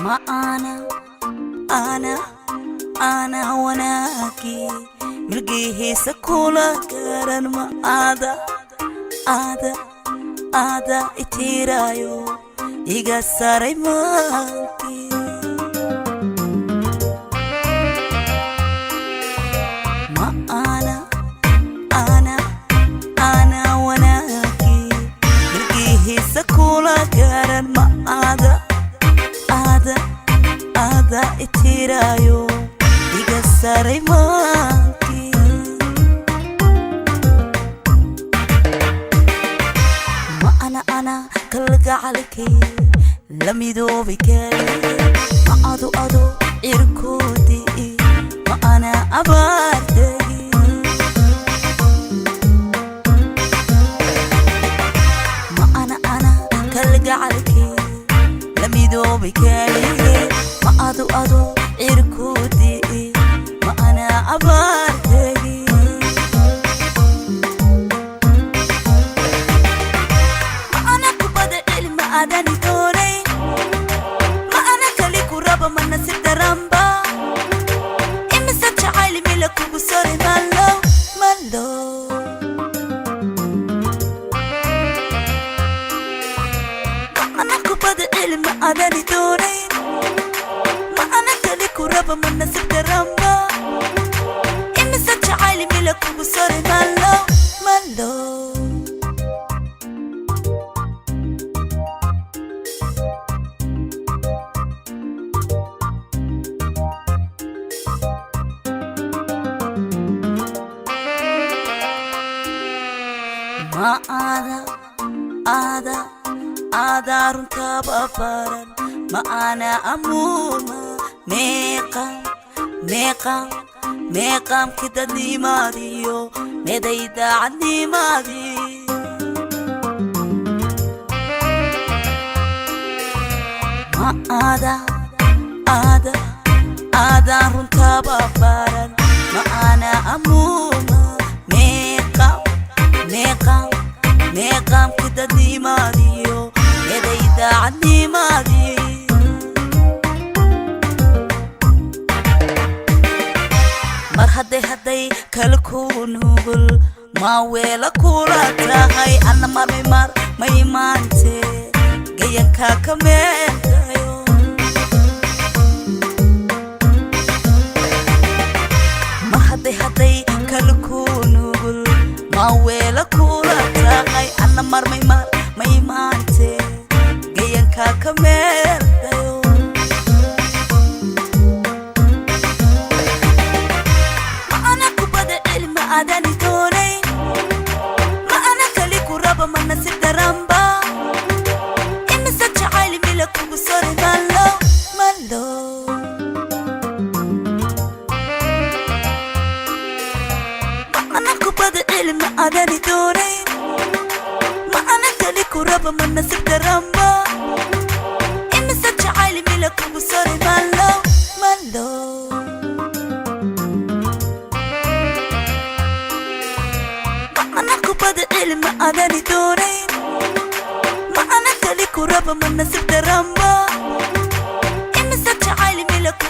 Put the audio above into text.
ما أنا وناكي ملقيه سكولا كارن ما ada itirayo iga saray maanki ma ana wanaki milkihi sakula garan ma ada itirayo iga saray maanki أنا كل عليكي لم يدوبك ما أدو إركودي ما أنا أبارتي ما أنا كل عليكي لم يدوبك ما أدو إركودي ما أنا أبارتي adani tore ma ana kali kuraba manna sitaramba imisa chaali mila kubusore malo ma ana kubada ilma adani tore ma ana kali kuraba manna sitaramba imisa chaali mila kubusore malo ما ada runta babaran ma ana amuma meqam kidani mariyo nedayda anni mari ma ada runta babaran ma ana amuma meqam kidani mariyo nedayda anni mari mar hadday kalkunugul ma weela kula tahay ana mar may maante gayanka kameentayo mar hadday kalkunugul ma weela kula tahay ana mar may maante gayanka kameentayo ma ana kubada ilma adani tore ma ana kali kuraba manna sitaramba imisa chaali mila kubusore malo ma ana kubada ilma adani tore ma ana kali kuraba manna sitaramba imisa chaali mila kubusore malo أنا كبد علم أداني دورين ما أنا كلي كرابة من نسيب درامبا إمسا تعالي ملك